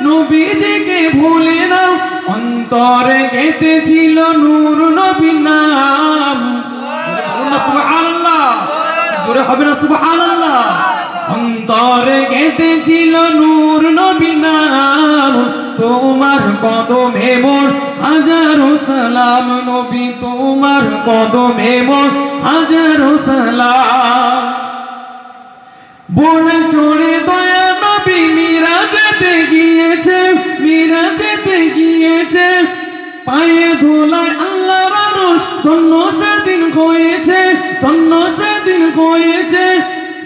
নবীজিকে ভুলে নাও, অন্তরে গেঁথেছিল নূর নবীর নাম। সুবহানাল্লাহ, জোরে হবে না সুবহানাল্লাহ। অন্তরে গেঁথেছিল নূর নবীর নাম, তোমার কদমে মোর হাজারো সালাম নবী, তোমার কদমে মোর হাজারো সালাম। বনে চড়ে দয়া নবী মিরাজেতে গিয়েছে, মিরাজেতে গিয়েছে, পায়ে ধুলায় আল্লাহর আরশ ধন্য সেদিন হয়েছে, ধন্য সেদিন হয়েছে।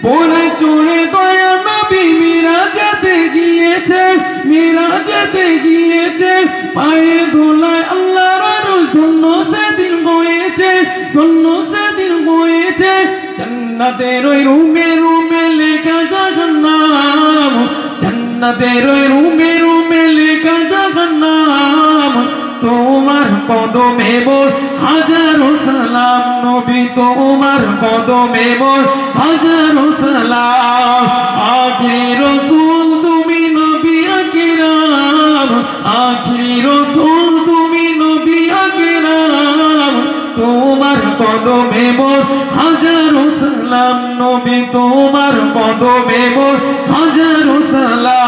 বনে চড়ে দয়া নবী মিরাজেতে গিয়েছে, মিরাজেতে গিয়েছে, পায়ে ধুলায় আল্লাহর আরশ ধন্য সেদিন হয়েছে, ধন্য সেদিন হয়েছে। জান্নাতের ওই রুমে রুমে লেখা জাহান্নাম, জান্নাতের ওই রুমে রুমে লেখা জাহান্নাম, তোমার কদমে মোর হাজারো সালাম নবী, তোমার কদমে মোর হাজারো সালাম। আখিরি রাসূল তুমি নবী আকরাম, আখিরি রাসূল তুমি নবী আকরাম, তোমার কদমে মোর হাজারো সালাম নবী, তোমার কদমে মোর হাজারো সালাম।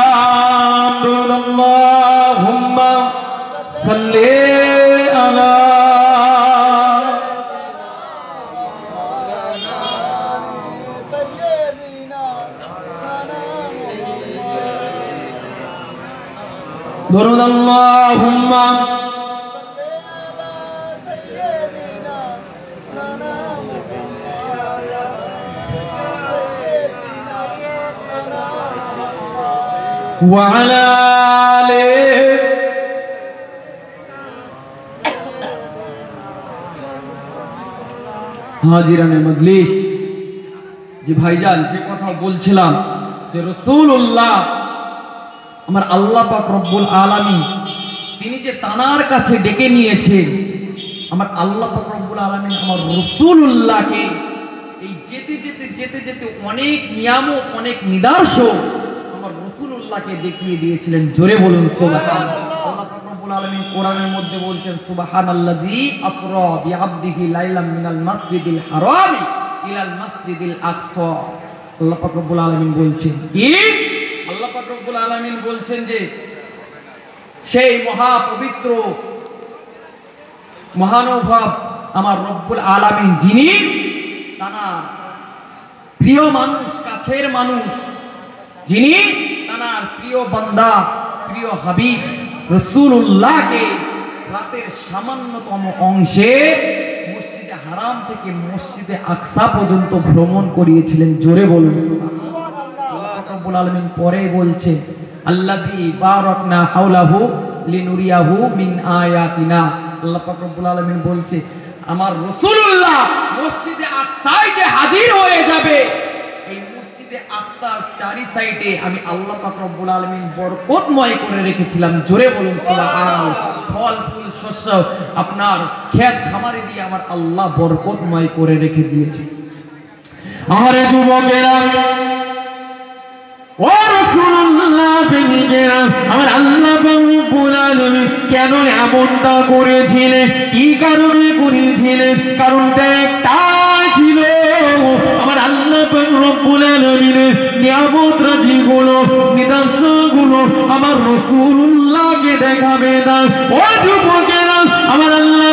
আল্লাহুম্মা সাল্লি আলা ধরুন আল্লাহুম্মা ওয়া আলা আলিহি। হাজিরানে মজলিস, যে ভাইজান যে কথা বলছিলাম যে রাসূলুল্লাহ আমার আল্লাহ পাক রব্বুল আলামিন তিনি যে তানার কাছে ডেকে নিয়েছেন, আমার আল্লাহ পাক রব্বুল আলামিন আমার রাসূলুল্লাহকে এই যেতে যেতে যেতে যেতে অনেক নিয়ামত অনেক নিদর্শন আমার রাসূলুল্লাহকে দেখিয়ে দিয়েছিলেন। জোরে বলুন সুবহানাল্লাহ। আল্লাহ পাক রব্বুল আলামিন কোরআনের মধ্যে বলছেন সুবহানাল্লাযী আসরা বিআবদিহি লাইলাম মিনাল মাসজিদিল হারাম ইলাল মাসজিদিল আকসা। আল্লাহ পাক রব্বুল আলামিন বলছেন কি, আল্লাহ পাক রব্বুল আলামিন বলছেন যে সেই মহাপবিত্র মহানুভব আমার রব্বুল আলামিন যিনি তার প্রিয় মানুষ, কাছের মানুষ, যিনি তার প্রিয় বান্দা প্রিয় হাবিব রাসূলুল্লাহকে রাতের সামান্যতম অংশে মসজিদে হারাম থেকে মসজিদে আকসা পর্যন্ত ভ্রমণ করিয়েছিলেন। জোরে বলুন সুবহানাল্লাহ। আল্লাহ রাব্বুল আলামিন পরে বলছে আল্লাযী বারাকনা হাওলাহু লিনুরিয়াহু মিন আয়াতিনা। আল্লাহ পাক রব্বুল আলামিন বলছে আমার রাসূলুল্লাহ মসজিদে আকসায় যে হাজির হয়ে যাবে, এই মসজিদে আকসার চারি সাইডে আমি আল্লাহ পাক রব্বুল আলামিন বরকতময় করে রেখেছিলাম। জোরে বলুন সুবহানাল্লাহ। ফল ফুল শস্য আপনার ক্ষেত খামারে দিয়ে আমার আল্লাহ বরকতময় করে রেখে দিয়েছে। আরে যুবকেরা, ও রাসূলুল্লাহ প্রেমিকেরা, আমার আল্লাহ রব্বুল আলামিন কেন এমনটা করেছিলেন, কি কারণে করেছিলেন? কারণটা একটাই ছিল, আমার আল্লাহ রব্বুল আলামিনের নিয়ামত রাজিগুলো নিদর্শনগুলো আমার রাসূলুল্লাহকে দেখাবে না। ও যুবকেরা, আমার আল্লাহ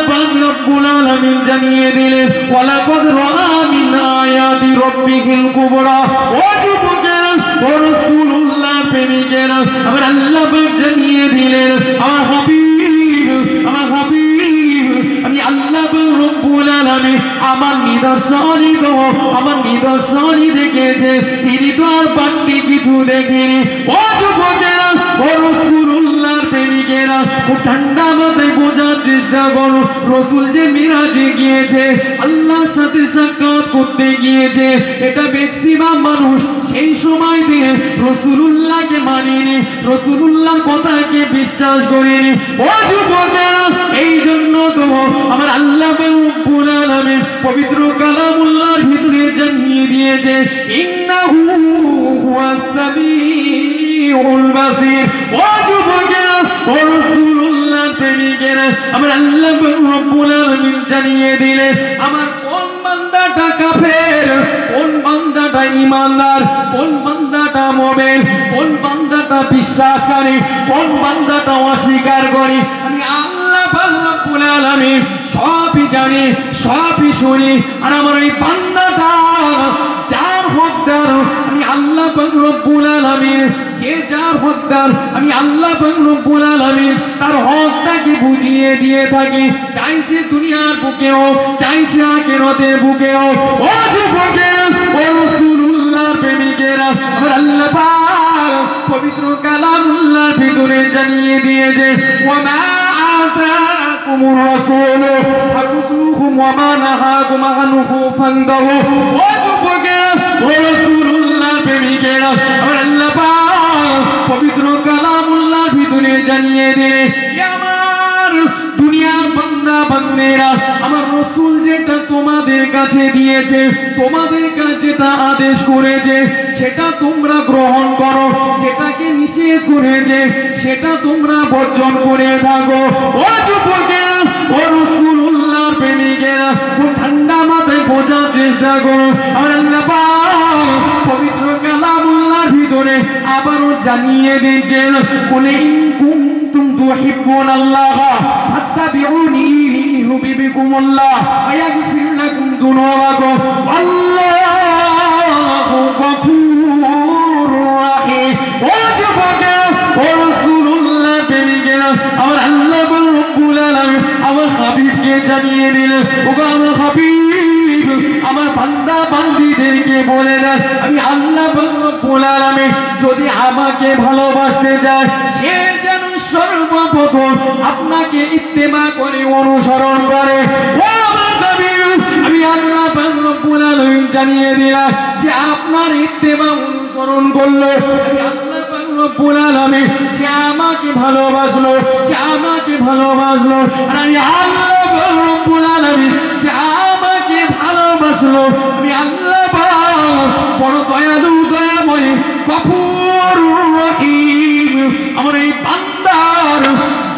রব্বুল আলামিন জানিয়ে দিলেন ওয়ালাকাদ রাআ মিন আয়াতি রাব্বিহিল কুবরা। ও যুবকেরা, ও রাসূলুল্লাহ প্রেমিকেরা, আমার আল্লাহ জানিয়ে দিলেন আমার হাবিব, আমার হাবিব আমি আল্লাহ রব্বুল আলামিন আমার নিদর্শনই তো, আমার নিদর্শনই দেখেছে, তিনি তো আর বাকি কিছু দেখেনি। ও যুবকেরা, ও রাসূলুল্লাহ প্রেমিকেরা, খুব ঠান্ডা মাথায় বোঝার চেষ্টা করো। রাসূল যে মিরাজে গিয়েছে, আল্লাহর সাথে সাক্ষাৎ করতে গিয়েছে, এটা ম্যাক্সিমাম মানুষ সেই সময় দিয়ে রাসূলুল্লাহকে মানেনি, রাসূলুল্লাহর কথাকে বিশ্বাস করেনি। ও যুবকেরা, এই জন্য তো আমার আল্লাহ রব্বুল আলামিন পবিত্র কালামুল্লাহর ভিতরে জানিয়ে দিয়েছে ইন্নাহু হুয়াস সামিউ সামিউল বাসির। ও যুবকেরা, ও রাসূলুল্লাহ প্রেমিকেরা, আমার আল্লাহ রব্বুল আলামিন জানিয়ে দিলেন আমার কোন বান্দাটা কাফের, কোন বান্দাটা ঈমানদার, কোন বান্দাটা মুমিন, কোন বান্দাটা বিশ্বাসী, কোন বান্দাটা অস্বীকার করে। আমি আল্লাহ রব্বুল আলামিন সবই জানি, সবই শুনি। আর আমার এই বান্দাটা যার হকদার আমি আল্লাহ রব্বুল আলামিন, যে যার হকদার আমি আল্লাহ রব্বুল আলামিন তার হকটাকে বুঝিয়ে দিয়ে থাকি, চাই সে দুনিয়ার বুকে হোক, চাই সে আখিরাতের বুকে হোক। ও যুবকেরা, ও রাসূলুল্লাহ প্রেমিকেরা, আমার আল্লাহ পাক পবিত্র কালামুল্লাহর ভিতরে জানিয়ে দিয়েছে ওয়া মা আতাকুমুর রাসূল ফাকুতুহু ওয়া মা নাহাকুম আনহু ফান্তাহু। ও যুবকেরা, ও রাসূলুল্লাহ প্রেমিকেরা, আমার আল্লাহ পাক পবিত্র কালামুল্লাহর ভিতরে জানিয়ে দিলেন আমার দুনিয়ার বান্দা বান্দেরা, আমার রাসূল যেটা তোমাদের কাছে দিয়েছে, তোমাদের কাছে যেটা আদেশ করেছে সেটা তোমরা গ্রহণ করো, যেটাকে নিষেধ করেছে সেটা তোমরা বর্জন করে থাকো। ও যুবকেরা, ও রাসূলুল্লাহ প্রেমিকেরা, খুব ঠান্ডা মাথায় বোঝার চেষ্টা করো। আমার আল্লাহ পাক পবিত্র কালামুল্লাহর ভিতরে আবারও জানিয়ে দিয়েছেন কুল ইন কুনতুম তুহিব্বুনাল্লাহ ফাত্তাবিউনি ইউহিব্বুকুমুল্লাহ ওয়া ইয়াগফির লাকুম যুনুবাকুম আল্লাহু গফুরুর রাহিম। ও যুবকেরা, ও রাসূলুল্লাহ প্রেমিকেরা, আমার আল্লাহ রব্বুল আলামিন আমার হাবিবকে জানিয়ে দিলেন ওগো আমার হাবিব, আমার বান্দা বান্দীদেরকে বলে দেন আমি আল্লাহ রব্বুল আলামিন যদি আমাকে ভালোবাসতে যায় সে যেন সর্বপ্রথম আপনাকে ইত্তেমা করে অনুসরণ করে। ও আমার হাবিব, আমি আল্লাহ রব্বুল আলামিন জানিয়ে দিলাম যে আপনার ইত্তেমা অনুসরণ করলো আমি আল্লাহ রব্বুল আলামিন সে আমাকে ভালোবাসলো, সে আমাকে ভালোবাসলো। আর আমি আল্লাহ রব্বুল আলামিন যে আমাকে ভালোবাসলো আমি আল্লাহ বড় দয়ালু দয়াময় গফুরুর রহিম, আমার এই বান্দার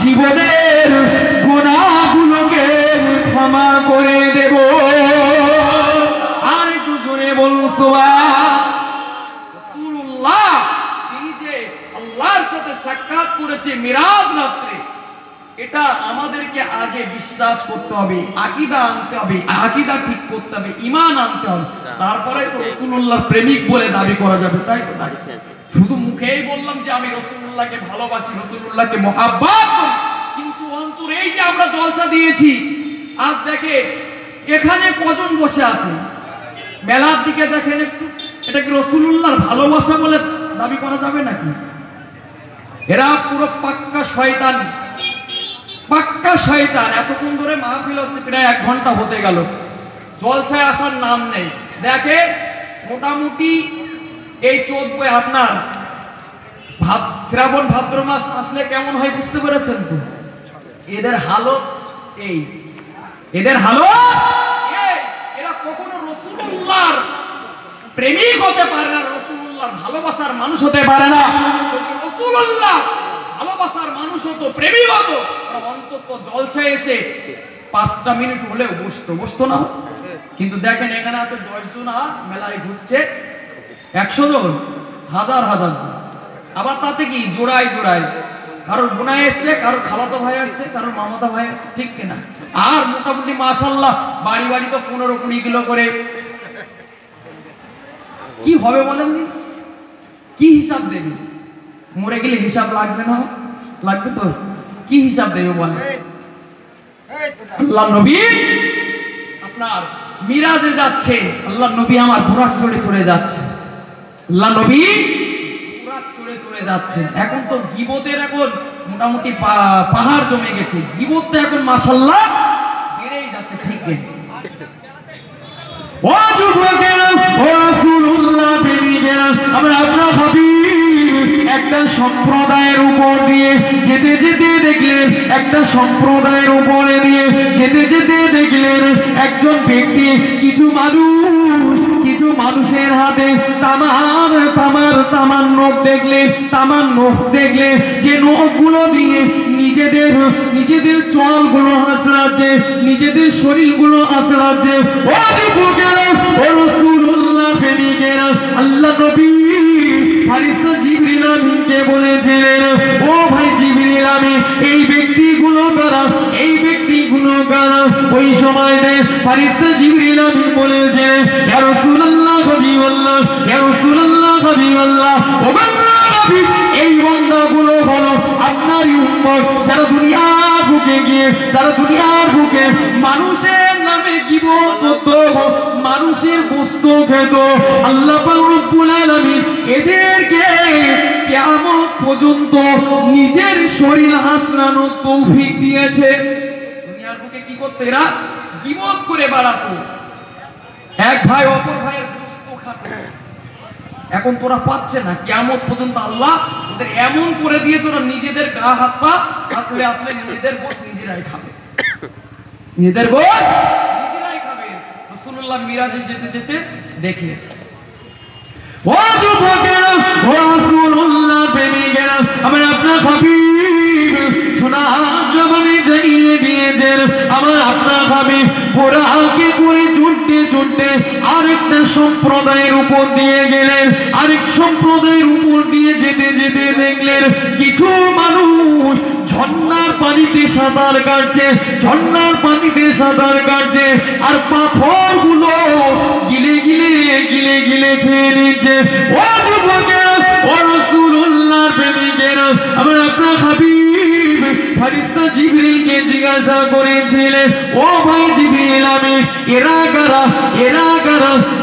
জীবনের গুনাহগুলোকে ক্ষমা করে দেব। আর একটু জোরে বলুন সুবহানাল্লাহ। রাসূলুল্লাহ তিনি যে আল্লাহর সাথে সাক্ষাৎ করেছে মিরাজ রাত্রে, এটা আমাদেরকে আগে বিশ্বাস করতে হবে, আকীদা আনতে হবে, আকীদা ঠিক করতে হবে, ঈমান আনতে হবে, তারপরে তো রাসূলুল্লাহর প্রেমিক বলে দাবি করা যাবে। তাই তো? তাই শুধু মুখেই বললাম যে আমি রাসূলুল্লাহকে ভালোবাসি, রাসূলুল্লাহকে মহব্বত করি, কিন্তু অন্তরে এই যে আমরা জলসা দিয়েছি আজ দেখে এখানে কজন বসে আছে, মেলার দিকে দেখেন একটু, এটা কি রাসূলুল্লাহর ভালোবাসা বলে দাবি করা যাবে নাকি? এরা পুরো পাক্কা শয়তান, পাক্কা শয়তান। এতক্ষণ ধরে মাহফিল হচ্ছে, প্রায় 1 ঘন্টা হতে গেল, জলসায় আসার নাম নেই। দেখে মোটামুটি এই 14 আপনার শ্রাবণ ভাদ্র মাস আসলে কেমন হয় বুঝতে পেরেছেন তো? এদের হালত এই, এদের হালত এরা কখনো রাসূলুল্লাহর প্রেমিক হতে পারে না, রাসূলুল্লাহর ভালোবাসার মানুষ হতে পারে না। যদি রাসূলুল্লাহ ভালোবাসার মানুষ হতো, প্রেমিক হতো, অন্তত জলসায় এসে 5টা মিনিট হলেও বসতো না। কিন্তু দেখেন এখানে আছে 10 জন, মেলায় ঘুরছে 100 জন, হাজার হাজার জন। আবার তাতে কি জোড়ায় জোড়ায় কারোর বোনাই এসছে, কারোর খালাতো ভাই আসছে, কারোর মামাতো ভাই আসছে, ঠিক কিনা? আর মোটামুটি মাশাআল্লাহ বাড়ি বাড়ি তো 15-20 কিলো করে। কি হবে বলেন? কি হিসাব দেবে? মরে গেলে হিসাব লাগবে না? লাগবে তো। কি হিসাব দেবে বলেন? আল্লাহ নবী আপনার মিরাজে যাচ্ছে, আল্লাহ নবী আমার বুরাক চড়ে চড়ে যাচ্ছে, আল্লাহ নবী বুরাক চড়ে চড়ে যাচ্ছে। এখন তো গীবতের এখন মোটামুটি পাহাড় জমে গেছে, গীবতটা এখন মাশাআল্লাহ বেড়েই যাচ্ছে, ঠিক নেই? ও যুবকেরা, ও রাসূলুল্লাহ প্রেমিকেরা, আমরা আপনার হাবিব একটা সম্প্রদায়ের উপর দিয়ে যেতে যেতে দেখলেন একটা সম্প্রদায়ের উপরে দিয়ে যেতে যেতে দেখলেন একজন ব্যক্তি কিছু মানুষের হাতে তামার নখ দেখলে যে নখগুলো দিয়ে নিজেদের চলগুলো আঁচড়াচ্ছে, নিজেদের শরীরগুলো আঁচড়াচ্ছে। ও যুবকেরা, ও রাসূলুল্লাহ প্রেমিকেরা, আল্লাহ নবী ফারিস্তা জিবরিল আমিনকে বলেছিলেন, ও ভাই জিবরিল আমিন, এই ব্যক্তিগুলো কারা? ওই সময়তে ফারিস্তা জিবরিল আমিন বলেছিলেন, ইয়া রাসূলুল্লাহ হাবিবাল্লাহ, ইয়া রাসূলুল্লাহ হাবিবাল্লাহ, ও আল্লাহর নবী, এই বান্দাগুলো হলো আপনারই উম্মত, যারা দুনিয়ার বুকে মানুষের নামে গীবত করত, মানুষের বস্তু খেত। আল্লাহ পাক রব্বুল আলামিন এদেরকে কিয়ামত পর্যন্ত নিজের শরীর হাসনানোর তৌফিক দিয়েছে। দুনিয়ার বুকে কি করতে? এরা গীবত করে বেড়াতো, এক ভাই অপর ভাইয়ের বস্তু খাতো। এখন তোরা পাচ্ছে না, কিয়ামত পর্যন্ত আল্লাহ ওদের এমন করে দিয়েছে, ওরা নিজেদের গা হাত পা আছড়ে নিজেদের গোশ নিজেরাই খাবে, রাসূলুল্লাহ মিরাজে যেতে যেতে দেখে। ও যুবকেরা, ও রাসূলুল্লাহ প্রেমিকেরা, আমার আপনার হাবিব সোনার জবানে জানিয়ে দিয়েছেন, আমার আপনার হাবিব বোরাকে করে ছুটতে আরেকটা সম্প্রদায়ের উপর দিয়ে গেলেন। আরেক সম্প্রদায়ের উপর দিয়ে যেতে যেতে দেখলেন কিছু মানুষ ঝর্ণার পানিতে সাঁতার কাটছে, আর পাথরগুলো গিলে গিলে খেয়ে নিচ্ছে। ও যুবকেরা, ও রাসূলুল্লাহর প্রেমিকেরা, আমার আপনার হাবিব ফারিস্তা জিবরিলকে জিজ্ঞাসা করেছিলেন, ও ভাই জিবরিল আমিন, এরা কারা?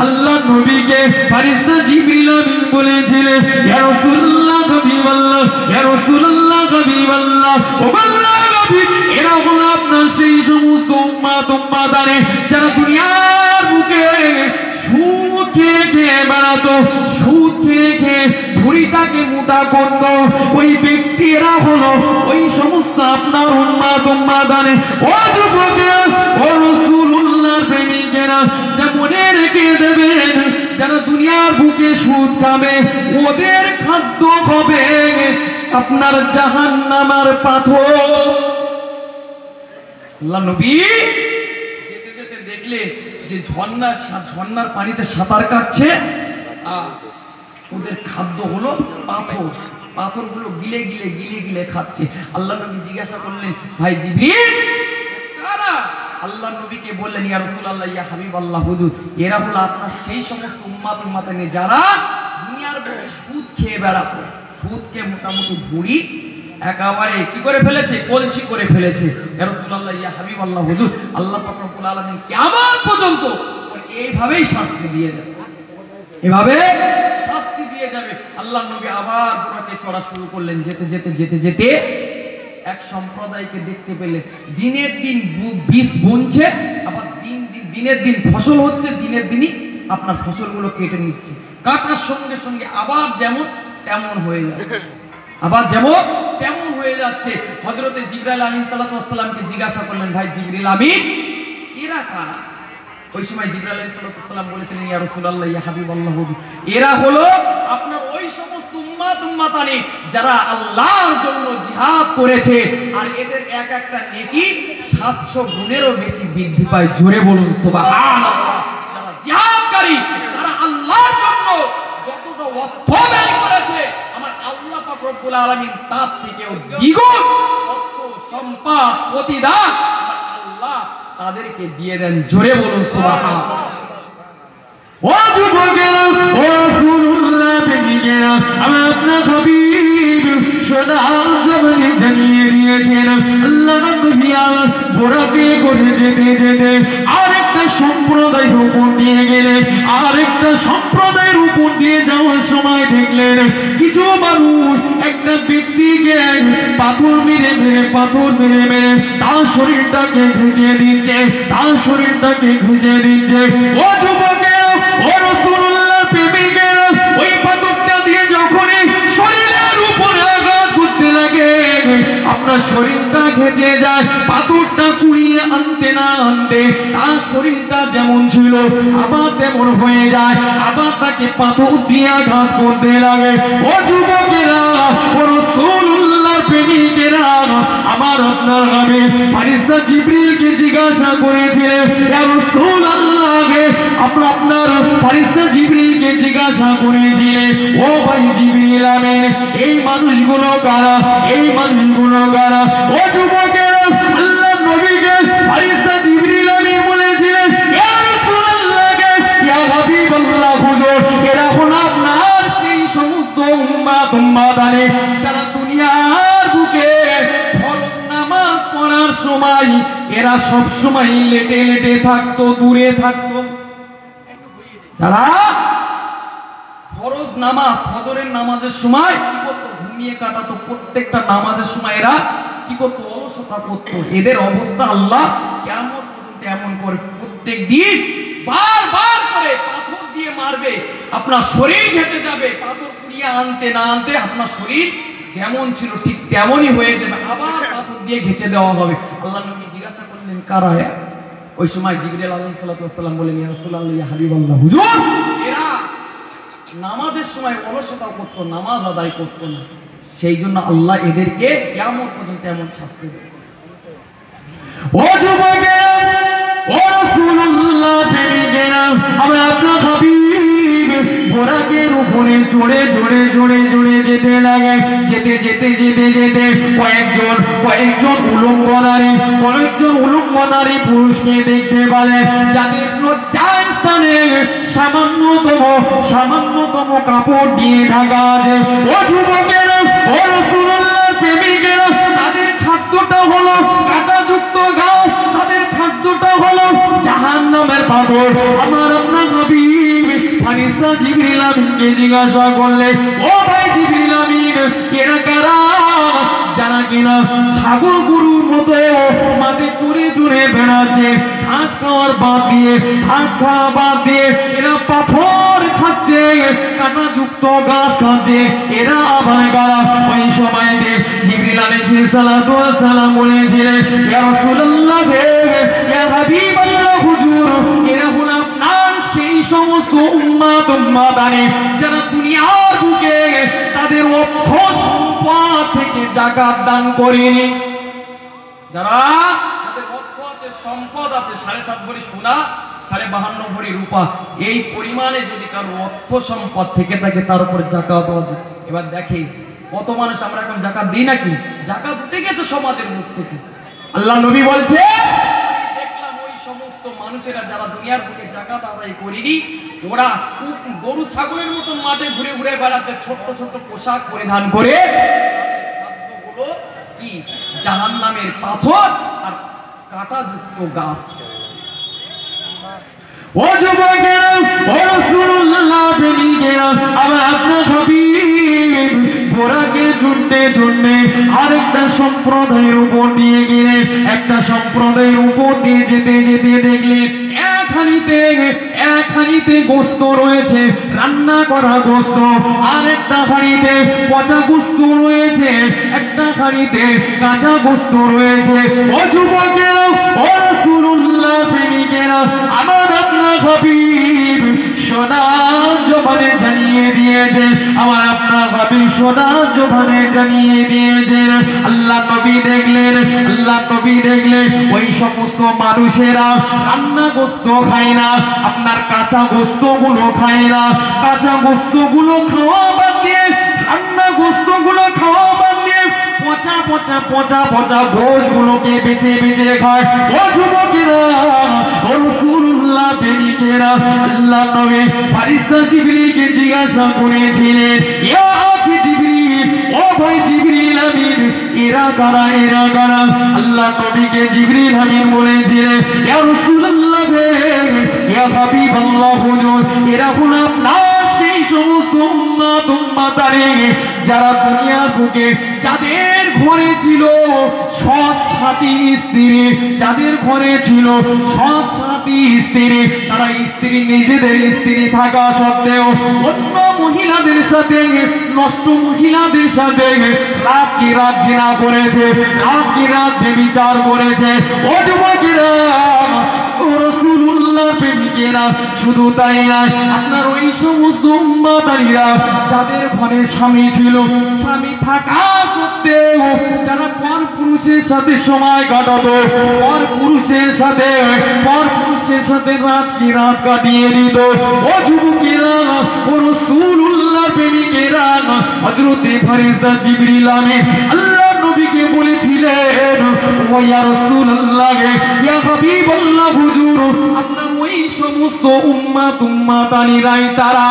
আল্লাহ নবীকে ফারিস্তা জিবরিল আমিন বলেছিলেন, ইয়া রাসূলুল্লাহ হাবিবাল্লাহ, ইয়া রাসূলুল্লাহ হাবিবাল্লাহ, ও আল্লাহর নবী, এরা হলো আপনার সেই সমস্ত উম্মাদানে যারা দুনিয়ার বুকে সুদ খেয়ে বেড়াতো, সুদ খেয়ে ভুঁড়িটাকে মোটা করতো। ওই ব্যক্তিরা হলো ওই সমস্ত আপনার উম্মাদানে। ও যুবকেরা, ও রাসূলুল্লাহর প্রেমিকেরা, যা মনে রেখে দেবেন, যারা দুনিয়ার বুকে সুদ খাবে ওদের খাদ্য হবে আপনার জাহান্নামের পাথর। আল্লাহ নবী যেতে যেতে দেখলে যে ঝর্ণার পানিতে সাঁতার কাটছে, আর ওদের খাদ্য হলো পাথরগুলো গিলে গিলে খাচ্ছে। আল্লাহ নবী জিজ্ঞাসা করলেন, ভাই জিবরিল কারা? আল্লাহ নবীকে বললেন, ইয়া রাসূলুল্লাহ, ইয়া হাবিবাল্লাহ, হুজুর, এরা হলো আপনার সেই সমস্ত উম্মাতে যারা দুনিয়ার বুকে সুদ খেয়ে বেড়াতো, সুদকে মোটামুটি ভুঁড়ি একেবারে কি করে ফেলেছে, কলসি করে ফেলেছে। ইয়া রাসূলুল্লাহ, ইয়া হাবিবাল্লাহ, হুজুর, আল্লাহ পাক রব্বুল আলামিন কিয়ামত পর্যন্ত এইভাবেই শাস্তি দিয়ে যাবে, আল্লাহ নবী আবার ঘোড়াকে চড়া শুরু করলেন। যেতে যেতে এক সম্প্রদায়কে দেখতে পেলে দিনের দিন বীজ বুনছে, আবার দিনের দিন ফসল হচ্ছে, দিনের দিনই আপনার ফসলগুলো কেটে নিচ্ছে। কাটার সঙ্গে সঙ্গে আবার যেমন তেমন হয়ে যাচ্ছে। হযরতে জিবরাইল আলাইহিস সালামকে জিজ্ঞাসা করলেন, ভাই জিবরিল আমিন, এরা কারা? ওই সময় জিবরাইল আলাইহিস সালাম বলেছিলেন, ইয়া রাসূলুল্লাহ, ইয়া হাবিবাল্লাহ, এরা হলো আপনার ওই সমস্ত উম্মাতানি যারা আল্লাহর জন্য জিহাদ করেছে, আর এদের এক একটা নেকি 700 গুণেরও বেশি বৃদ্ধি পায়। জোরে বলুন সুবহানাল্লাহ। যারা জিহাদকারী, তারা আল্লাহর জন্য যতটা অর্থ ব্যয় করেছে, আমার আল্লাহ পাক রব্বুল আলামিন তার থেকেও দ্বিগুণ অর্থ সম্পদ প্রতিদান আল্লাহ তাদেরকে দিয়ে দেন। জোরে বলুন সুবহানাল্লাহ। ও যুবকেরা, ও রাসূলুল্লাহ প্রেমিকেরা, আমি আপনার হাবিব সোনার জবানে জানিয়ে দিয়েছেন, আল্লাহ নবী আমার বোরাকে করে যেতে আরেকটা সম্প্রদায়ের উপর দিয়ে গেলেন। আরেকটা সম্প্রদায়ের উপর দিয়ে যাওয়ার সময় দেখলেন কিছু মানুষ একটা ব্যক্তিকে পাথর মেরে তার শরীরটাকে ঘুষে দিচ্ছে। ও যুবকেরা, ও রাসূলুল্লাহ প্রেমিকেরা, ওই পাথরটা দিয়ে যখনই শরীরের উপরে আঘাত করতে লাগে, আপনার শরীরটা ঘেঁচে যায়, পাথরটা কুড়িয়ে আনতে না আনতে তার শরীরটা যেমন ছিল আবার তেমন হয়ে যায়, আবার তাকে পাথর দিয়ে আঘাত করতে লাগে। ও যুবকেরা, ও রাসূলুল্লাহর প্রেমিকেরা, আমার আপনার নবী ফেরেশতা জিবরিলকে জিজ্ঞাসা করেছিলেন, ইয়া রাসূলুল্লাহ, আপনার ফেরেশতা জিবরিলকে জিজ্ঞাসা করেছিলেন, ও ভাই জিবরিল আমিন, এই মানুষগুলো কারা, এই মানুষগুলো কারা? ও যুবকেরা, আল্লাহর নবীকে ফেরেশতা জিবরিল আমিন বলেছিলেন, ইয়া রাসূলুল্লাহ, ইয়া হাবিবাল্লাহ, হুজুর, এরা হলো আপনার সেই সমস্ত উম্মাত-উম্মাদানে যারা দুনিয়ার বুকে ফরজ নামাজ পড়ার সময় এরা সব সময় লেটে লেটে থাকতো, দূরে থাকতো। যারা ফরজ নামাজ, ফজরের নামাজের সময় কি করতো? ঘুমিয়ে কাটাতো। প্রত্যেকটা নামাজের সময় এরা কি করতো? অলসতা করতো। এদের অবস্থা আল্লাহ কিয়ামত পর্যন্ত এমন করে, প্রত্যেক দিন বারবার করে পাথর দিয়ে মারবে, আপনার শরীর ঘেঁটে যাবে, পাথর কুড়িয়ে আনতে না আনতে আপনার শরীর যেমন ছিল ঠিক তেমনই হয়ে যাবে, আবার পাথর দিয়ে ঘেঁচে দেওয়া হবে। আল্লাহ নবী জিজ্ঞাসা করলেন, কারা এরা? ওই সময় জিবরিল আলাইহিস সালাতু ওয়াস সালাম বলেন, ইয়া রাসূলুল্লাহ, ইয়া হাবিবাল্লাহ, হুজুর, এরা নামাজের সময় অলসতা করতো, নামাজ আদায় করতো না, সেই জন্য আল্লাহ এদেরকে কিয়ামত পর্যন্ত এমন শাস্তি দেবে। ও যুবকেরা, ও রাসূলুল্লাহ প্রেমিকেরা, আমি আপনার হাবিব ঘোড়াকের উপরে চড়ে চড়ে চড়ে চড়ে যেতে লাগে। যেতে যেতে যেতে যেতে কয়েকজন উলঙ্গ নারী পুরুষকে দেখতে পারে, যাদের লজ্জার স্থানে সামান্যতম কাপড় দিয়ে ঢাকা আছে। ও যুবকেরা, ও রাসূলুল্লাহ প্রেমিকেরা, তাদের খাদ্যটা হলো কাঁটাযুক্ত ঘাস, তাদের খাদ্যটা হলো জাহান্নামের পাথর। আমার আপনার নবী ফেরেশতা জিবরিল আমিনকে জিজ্ঞাসা করলে, ও ভাই জিবরিল আমিন, এরা কারা? যারা কিনা ছাগল গরুর মতো মাঠে চড়ে চড়ে বেড়াচ্ছে, ঘাস খাওয়ার বাদ দিয়ে, ভাত খাওয়া বাদ দিয়ে এরা পাথর খাচ্ছে, কাঁটাযুক্ত গাছ খাচ্ছে, এরা আবার কারা? ওই সময়তে জিবরিল আলাইহিস সালাতু ওয়াস সালাম বলেছিলেন, ইয়া রাসূলুল্লাহ, ইয়া হাবিবাল্লাহ, হুজুর, এরা হলো আপনার সেই সমস্ত উম্মাত-উম্মাদানে যারা দুনিয়ার বুকে তাদের অর্থ সম্পদ থেকে যাকাত দান করেনি। যারা তাদের অর্থ আছে, সম্পদ আছে, 7.5 ভরি সোনা, 52.5 ভরি রূপা, এই পরিমাণে যদি কারো অর্থ সম্পদ থেকে থাকে তার উপরে যাকাত দেওয়া যায়। এবার দেখি কত মানুষ আমরা এখন যাকাত দিই নাকি? যাকাত উঠে গেছে সমাজের মুখ থেকে। আল্লাহ নবী বলছে, দেখলাম ওই সমস্ত মানুষেরা যারা দুনিয়ার বুকে যাকাত আদায় করেনি, ওরা গরু ছাগলের মতো মাঠে ঘুরে ঘুরে বেড়াচ্ছে, ছোট্ট ছোট্ট পোশাক পরিধান করে, খাদ্যগুলো কি জাহান্নামের পাথর আর কাঁটাযুক্ত গাছ। ও যুবকেরা, ও রাসূলুল্লাহ প্রেমিকেরা, আমার আপনার হাবিব ঘোড়াকে ঝুঁটতে ঝুঁটতে আরেকটা সম্প্রদায়ের উপর দিয়ে গেলে, একটা সম্প্রদায়ের উপর দিয়ে যেতে যেতে দেখলেন এক হাঁড়িতে গোস্ত রয়েছে, রান্না করা গোস্ত, আর একটা হাঁড়িতে পচা গোস্ত রয়েছে, একটা হাঁড়িতে কাঁচা গোস্ত রয়েছে। ও যুবকেরা, ও রাসূলুল্লাহ প্রেমিকেরা, আমার আপনার হাবিব সোনার জবানে জানিয়ে দিয়েছে, আমার আপনার হাবিব সোনার জবানে জানিয়ে দিয়েছে। আল্লাহ নবী দেখলেন ওই সমস্ত মানুষেরা রান্না গোস্ত খায় না, আপনার কাঁচা গোস্ত গুলো খায় না, কাঁচা গোস্ত গুলো খাওয়া বাদ দিয়ে, রান্না গোস্ত গুলো খাওয়া বাদ দিয়ে পচা পচা পচা পচা গোশ গুলোকে বেছে বেছে খায়। ও যুবকেরা, ও রাসূলুল্লাহ প্রেমিকেরা, আল্লাহ নবী ফেরেশতা জিবরিলকে জিজ্ঞাসা করেছিলেন, ইয়া আখি জিবরিল, ও ভাই জিবরিল আমিন, এরা কারা, এরা কারা? আল্লাহ নবীকে জিবরিল আমিন বলেছিলেন, ইয়া রাসূলুল্লাহ, ইয়া হাবিবাল্লাহ, হুজুর, এরা হলো আপনার সেই সমস্ত উম্মাত-উম্মাতানে যারা দুনিয়ার বুকে যাদের ঘরে ছিল সৎ সাথী স্ত্রী, যাদের ঘরে ছিল সৎ সাথী স্ত্রী, তারা স্ত্রী নিজেদের স্ত্রী থাকা সত্ত্বেও অন্য মহিলাদের সাথে, নষ্ট মহিলাদের সাথে রাত কি রাত জিনা করেছে, রাত কি রাত ব্যভিচার করেছে। ও যুবকেরা, ও রাসূলুল্লাহ প্রেমিকেরা, শুধু তাই নয়, আপনার ওই সমস্ত উম্মতারীরা যাদের ঘরে স্বামী ছিল, স্বামী থাকা সত্ত্বেও যারা পর পুরুষের সাথে সময় কাটাতো, পর পুরুষের সাথে রাত কি রাত কাটিয়ে দিত। ও যুবকেরা, ও রাসূলুল্লাহ প্রেমিকেরা, হযরতে ফেরেশতা জিবরিল আমিন আল্লাহ নবীকে বলেছিলেন, ও ইয়া রাসূলুল্লাহ, ইয়া হাবিবাল্লাহ, হুজুর আপনার ওই সমস্ত উম্মতানিরাই তারা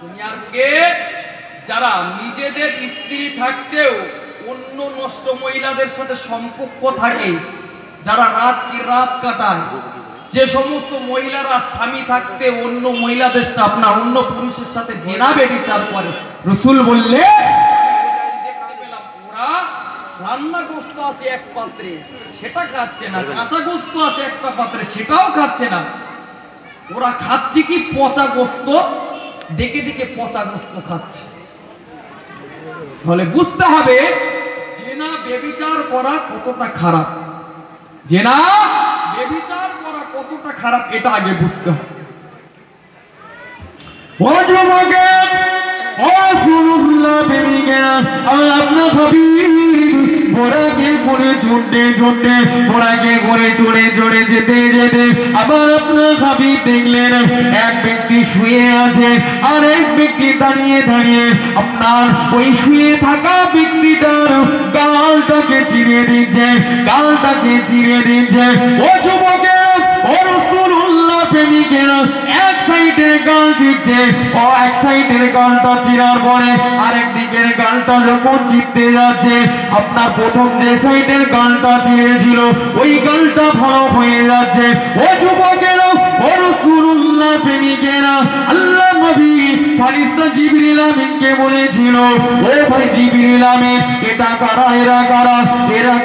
দুনিয়ার বুকে যারা নিজেদের স্ত্রী থাকতেও অন্য নষ্ট মহিলাদের সাথে সম্পর্ক থাকে, যারা রাত কি রাত কাটায়, যে সমস্ত মহিলারা স্বামী থাকতে অন্য মহিলাদের সাথে, আপনার অন্য পুরুষের সাথে জেনা ব্যভিচার করে, রাসূল বললে দেখতে পেলাম ওরা রান্না গোস্ত আছে এক পাত্রে সেটা খাচ্ছে না, কাঁচা গোস্ত আছে একটা পাত্রে সেটাও খাচ্ছে না, ওরা খাচ্ছে কি পচা গোস্ত, দেখে দেখে পচা গোস্ত খাচ্ছে। তাহলে বুঝতে হবে জেনা ব্যভিচার করা কতটা খারাপ, জেনা ব্যভিচার করা কতটা খারাপ, এটা আগে বুঝতে হবে। ও যুবকের, ও রাসূলুল্লাহ প্রেমিকেরা, আমি আপনার হাবিব বোরাকে করে ছুটে বোরাকে করে চড়ে যেতে আবার আপনার হাবিব দেখলেন এক ব্যক্তি শুয়ে আছে আর এক ব্যক্তি দাঁড়িয়ে আপনার ওই শুয়ে থাকা ব্যক্তিটার গালটাকে চিরে দিচ্ছে। ও যুবকের, ও রাসূলুল্লাহ প্রেমিকেরা, এক সাইডের গাল চিরছে, ও এক সাইডের গালটা চিরার পরে আরেক দিকের গালটা যখন চিরতে যাচ্ছে, আপনার প্রথম যে সাইডের গালটা চিরেছিল ওই গালটা ভালো হয়ে যাচ্ছে। ও যুবকেরা, ও রাসূলুল্লাহ প্রেমিকেরা, আল্লাহ নবী ফেরেশতা জিবরিল আমিনকে বলেছিল, ও ভাই জিবরিল আমিন, এটা কারা, এরা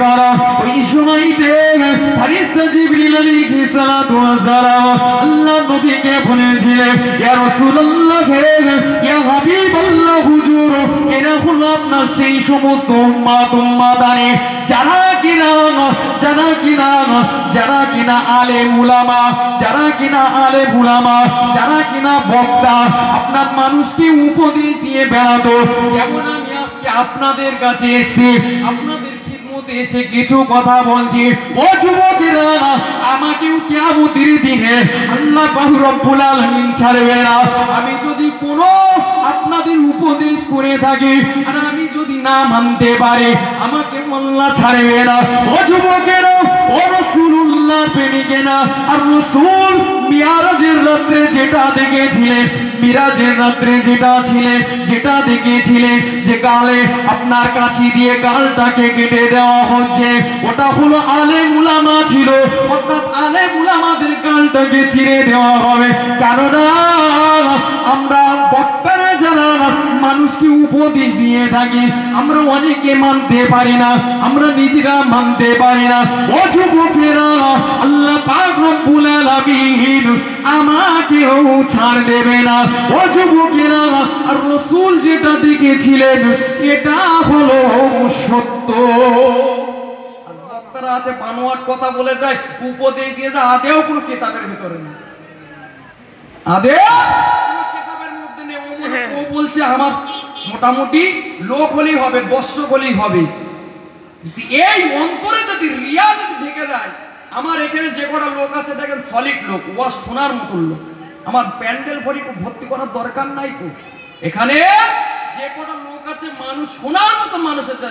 কারা। ওই সময়তে ফেরেশতা জিবরিল আলাইহিস সালাতু ওয়াস সালাম আল্লাহ নবীকে বলেছিলেন, ইয়া রাসূলুল্লাহ, ইয়া হাবিবাল্লাহ, হুজুর এরা হলো আপনার সেই সমস্ত উম্মতানি যারা কিনা আলেম উলামা, যারা কিনা বক্তা, আপনার মানুষকে উপদেশ দিয়ে বেড়াতো। যেমন আমি আজকে আপনাদের কাছে এসে আপনাদের খিদমতে এসে কিছু কথা বলছি। ও যুবকেরা, আমাকেও কিয়ামতের দিনে আল্লাহ পাক রব্বুল আলামিন ছাড়বে না। আমি যদি কোনো আপনাদের উপদেশ করে থাকি আর আমি যদি না মানতে পারি, আমাকে আল্লাহ ছাড়বে না। ও যুবকেরা, ও রাসূলুল্লাহ প্রেমিকেরা, আর রাসূল মিরাজের রাত্রে যেটা দেখেছিলেন যে গালে আপনার কাঁচি দিয়ে গালটাকে কেটে দেওয়া হচ্ছে, ওটা হলো আলেম উলামা ছিল, অর্থাৎ আলেম উলামাদের গালটাকে চিরে দেওয়া হবে। কেননা আমরা বক্তারা যারা মানুষকে উপদেশ দিয়ে থাকি, আমরা অনেকে মানতে পারি না, আমরা নিজেরা মানতে পারি না। ও যুবকেরা, আল্লাহ পাক রব্বুল আলামিন আমাকেও ছাড় দেবে না। ও যুবকেরা, আর রাসূল যেটা দেখেছিলেন এটা হলো সত্য। আর বক্তারা আছে বানোয়াট কথা বলে যায়, উপদেশ দিয়ে যায়, আদেও কোনো কিতাবের ভিতরে নেই, ও বলছে আমার মোটামুটি লোক হলেই হবে, দর্শক হলেই হবে। এই অন্তরে যদি রিয়া যদি ঢেকে যায়, আমার এখানে যে কটা লোক আছে দেখেন সলিড লোক, ওয়াজ শোনার মতো লোক, আমার প্যান্ডেল ভর্তি করার দরকার নাই তো। এখানে যে কটা লোক আছে মানুষ শোনার মতো মানুষ আছে,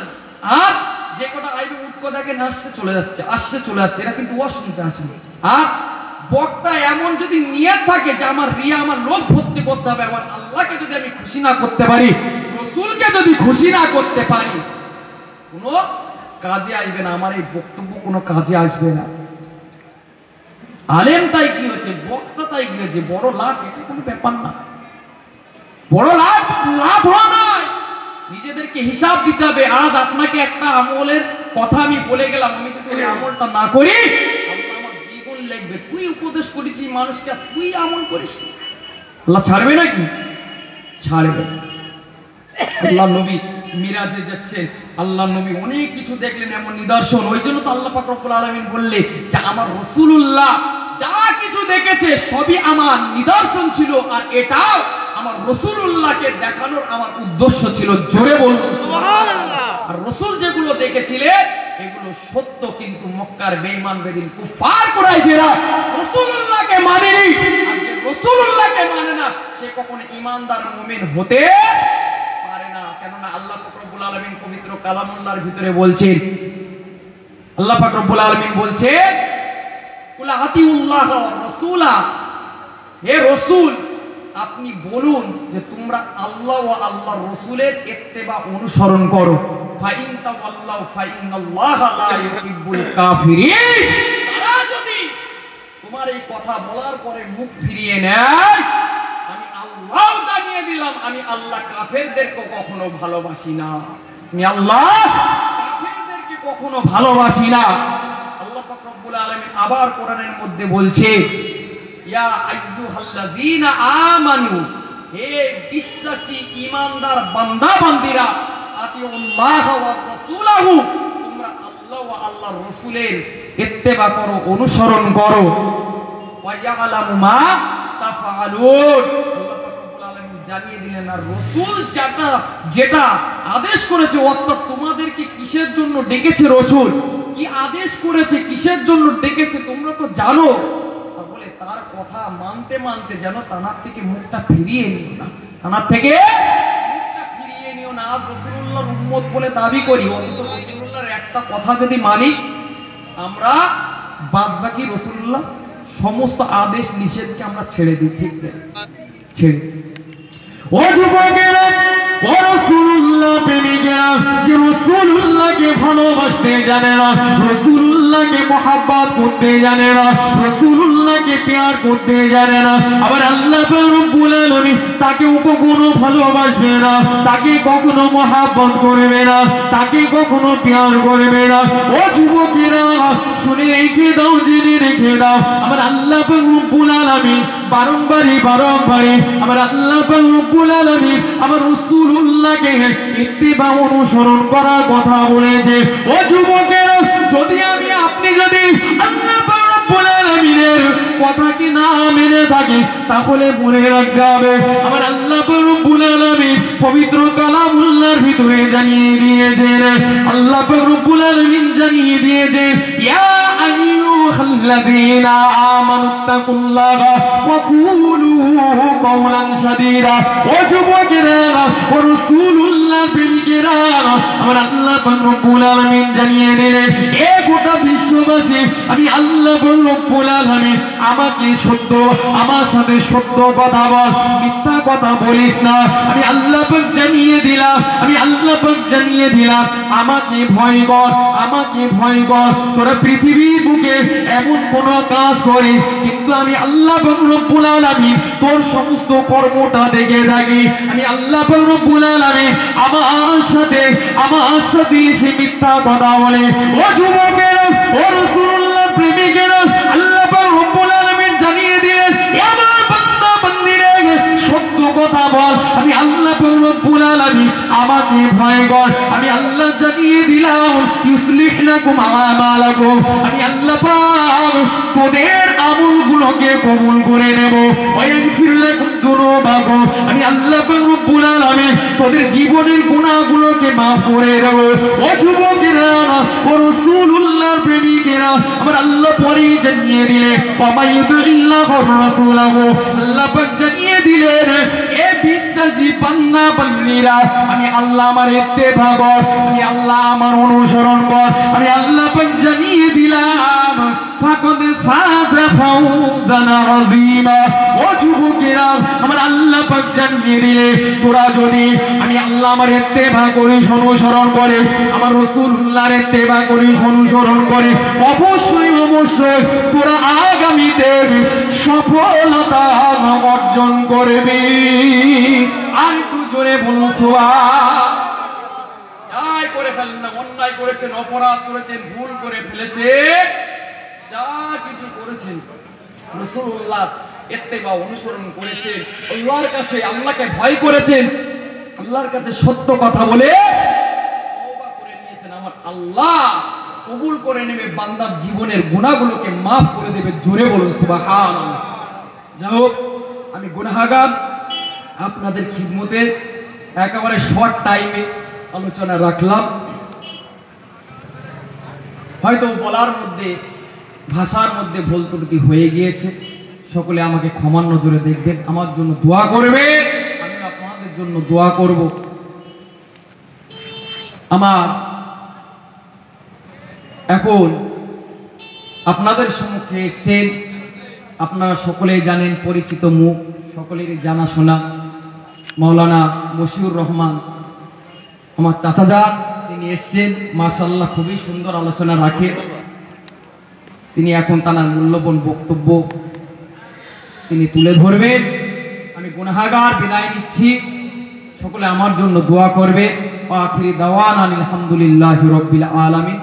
আর যে কটা আইবে উৎকো দেখেন আসছে চলে যাচ্ছে, এরা কিন্তু ওয়াজ শুনতে আসে না। আর বক্তা এমন যদি নিয়ত থাকে যে আমার রিয়া, আমার লোক ভর্তি করতে হবে, আমার আল্লাহকে যদি আমি খুশি না করতে পারি, রাসূলকে যদি খুশি না করতে পারি, কোনো কাজে আসবে না, আমার এই বক্তব্য কোনো কাজে আসবে না। আলেম তাই কি হচ্ছে, বক্তা তাই কি হচ্ছে, বড় লাভ এটা কোনো ব্যাপার না, বড় লাভ হওয়া নয়। আপনাদেরকে হিসাব দিতে হবে। আজ আপনাকে একটা আমলের কথা আমি বলে গেলাম, আমি যদি ওই আমলটা না করি আল্লাহ আমার দ্বিগুণ লিখবে। তুই উপদেশ করেছি মানুষকে, তুই আমল করিস, আল্লাহ ছাড়বে নাকি? ছাড়বে। আল্লাহ নবী মিরাজে যাচ্ছে, আল্লাহ নবী অনেক কিছু দেখলেন, এমন নিদর্শন। ওই জন্য তো আল্লাহ পাক রব্বুল আলামিন বললে যে আমার রাসূলুল্লাহ যা কিছু দেখেছে সবই আমার নিদর্শন ছিল, আর এটাও আমার রাসূলুল্লাহকে দেখানোর আমার উদ্দেশ্য ছিল। জোরে বলুন সুবহানাল্লাহ। আর রাসূল যেগুলো দেখেছিলেন এগুলো সত্য, কিন্তু মক্কার বেঈমান বেদিন কুফার কুরাইশরা রাসূলুল্লাহকে মানেনি। আর যে রাসূলুল্লাহকে মানে না সে কখনো ঈমানদার মুমিন হতে পারে না। কেননা আল্লাহ পাক রব্বুল আলামিন পবিত্র কালামুল্লাহর ভিতরে বলছেন, আল্লাহ পাক রব্বুল আলামিন বলছে কুল আতিউল্লাহ ওয়া রাসূলা, হে রাসূল আপনি বলুন যে তোমরা আল্লাহ ও আল্লাহর রাসূলের ইত্তেবা অনুসরণ করো। ফাইন তাওয়াল্লাউ ফাইনাল্লাহা লা ইউহিব্বুল কাফিরিন। তারা যদি তোমার এই কথা বলার পরে মুখ ফিরিয়ে নেয়, আমি আল্লাহ জানিয়ে দিলাম আমি আল্লাহ কাফেরদেরকে কখনো ভালোবাসি না। আমি আল্লাহ কাফেরদেরকে কখনো ভালোবাসি না। আল্লাহ পাক রব্বুল আলামিন আবার কোরআনের মধ্যে বলছে ইয়া আইয়ুহাল্লাযীনা আমানু, হে বিশ্বাসী ঈমানদার বান্দা বান্দীরা, আতিউল্লাহ ওয়া রাসূলাহু, তোমরা আল্লাহ ওয়া আল্লাহর রাসূলের ইত্তেবা করো, অনুসরণ করো। ওয়া ইয়ালামু মা তাফআলুন, আল্লাহ পাক রব্বুল আলামিন জানিয়ে দিলেন আর রাসূল যেটা আদেশ করেছে, অর্থাৎ তোমাদেরকে কিসের জন্য ডেকেছে, রাসূল কি আদেশ করেছে, কিসের জন্য ডেকেছে তোমরা তো জানো। তাহলে তার কথা মানতে মানতে যেন তানার থেকে মুখটা ফিরিয়ে নিও না, তানার থেকে মুখটা ফিরিয়ে নিও না। আজ রাসূলুল্লাহর উম্মত বলে দাবি করি, রাসূলুল্লাহর একটা কথা যদি মানি আমরা, বাদ বাকি রাসূলুল্লাহ সমস্ত আদেশ নিষেধকে আমরা ছেড়ে দিই। ঠিক না? ছেড়ে ও যুবকেরা, ও রাসূলুল্লাহ প্রেমিকেরা, যে রাসূলুল্লাহকে ভালোবাসতে জানে না, রাসূলুল্লাহকে মহব্বত করতে জানে না, রাসূলুল্লাহকে প্যার করতে জানে না, আবার আল্লাহ রব্বুল আলামিন তাকে কখনো ভালোবাসবে না, তাকে কখনো মহব্বত করবে না, তাকে কখনো প্যার করবে না। ও যুবকেরা শুনে রেখে দাও, জেনে রেখে দাও, আমার আল্লাহ রব্বুল আলামিন বারংবারই আমার আল্লাহ রব্বুল আলামিন আমার রাসূলুল্লাহকে ইত্তিবা অনুসরণ করার কথা বলেছে। ও যুবকেরা, আপনি যদি আল্লাহ রব্বুল আলামিনের কথাকে না মেনে থাকি তাহলে মনে রাখতে হবে আমার আল্লাহ রব্বুল আলামিন পবিত্র কালামুল্লাহর ভিতরে জানিয়ে দিয়েছেন, আল্লাহ রব্বুল আলামিন জানিয়ে দিয়েছেন ইয়া আইয়ুহাল্লাযীনা আমানুত্তাকুল্লাহা ওয়া কুলু কাওলান সাদীদা। ও যুবকেরা, ও রাসূলুল্লাহর প্রেমিকেরা, আমার আল্লাহ রব্বুল আলামিন জানিয়ে দিলেন এ গোটা বিশ্ববাসী আমি আল্লাহ রব্বুল আলামিন আমার সাথে সত্য কথা বল, মিথ্যা কথা বলিস না। আমি আল্লাহ পাক জানিয়ে দিলাম আমাকে ভয় কর, তোরা পৃথিবীর বুকে এমন কোন কাজ করি কিন্তু আমি আল্লাহ রব্বুল আলামিন তোর সমস্ত কর্মটা দেখে থাকি। আমি আল্লাহ রব্বুল আলামিন আমার সাথে সে মিথ্যা কথা বলে। ও যুবকেরা, ও রাসূলুল্লাহ প্রেমিকেরা, আল্লাহ রব্বুল আলামিন জানিয়ে দিলেন আমার বান্দা বান্দীরা সত্য কথা বল, আমি আল্লাহ রব্বুল আলামিন আমাকে ভয় কর। আমি আল্লাহ জানিয়ে দিলাম ইউসলিহ লাকুম আমালাকুম, আমি আল্লাহ পাক তোদের আমলগুলোকে কবুল করে নেব। ওয়া ইয়াগফির লাকুম যুনুবাকুম, আমি আল্লাহ রব্বুল আলামিন তোদের জীবনের গুনাহগুলোকে maaf করে দেব। ও যুবকেরা, ও রাসূলুল্লাহর প্রেমিকেরা, আমার আল্লাহ পরে জানিয়ে দিলে ওয়া মাইয়ুতিল্লাহু ওয়া রাসূলাহু, আল্লাহ পাক জানিয়ে দিলেন এ বিশ্বাসী বান্দা বান্দীরা আমি আল্লাহ আমার ইত্তেবা কর, আমি আল্লাহ আমার অনুসরণ কর। আমি আল্লাহ পাক জানিয়ে দিলাম ফাকাদ ফাযা ফাওজান আযীমা। ও যুবকেরা, আমার আল্লাহ পাক জানিয়ে দিলে তোরা যদি আমি আল্লাহ আমার ইত্তেবা করিস, অনুসরণ করে, আমার রাসূলুল্লাহর ইত্তেবা করিস, অনুসরণ করে, অবশ্যই তোরা আগামীতে সফলতা অর্জন করবি। আর একটু জোরে বলুন সুবহান। ফেলেন না। অন্যায় করেছেন, অপরাধ করেছেন, ভুল করে ফেলেছে, যা কিছু করেছেন রাসূলুল্লাহ ইত্তেবা অনুসরণ করেছেন, আল্লাহর কাছে আল্লাহকে ভয় করেছেন, আল্লাহর কাছে সত্য কথা বলে তওবা করে নিয়েছেন, আমার আল্লাহ কবুল করে নেবে, বান্দার জীবনের গুনাহগুলোকে মাফ করে দেবে। জোরে বলুন সুবহানাল্লাহ। যাই হোক, আমি গুনাহগার, আপনাদের খিদমতে একেবারে শর্ট টাইমে আলোচনা রাখলাম। হয়তো বলার মধ্যে, ভাষার মধ্যে ভুল ত্রুটি হয়ে গিয়েছে, সকলে আমাকে ক্ষমার নজরে দেখবেন, আমার জন্য দোয়া করবে, আমি আপনাদের জন্য দোয়া করব। আমার এখন আপনাদের সম্মুখে এসেছেন, আপনারা সকলেই জানেন, পরিচিত মুখ, সকলেরই জানাশোনা মাওলানা মশিউর রহমান, আমার চাচাজান, তিনি এসছেন। মাশাআল্লাহ, খুবই সুন্দর আলোচনা রাখেন। তিনি এখন তার মূল্যবান বক্তব্য তিনি তুলে ধরবেন। আমি গুনাহগার, বিদায় নিচ্ছি, সকলে আমার জন্য দোয়া করবে। আখিরি দাওয়ানা আলহামদুলিল্লাহি রাব্বিল আলামিন।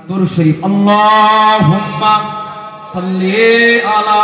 দুরূদ শরীফ। আল্লাহুম্মা সাল্লি আলা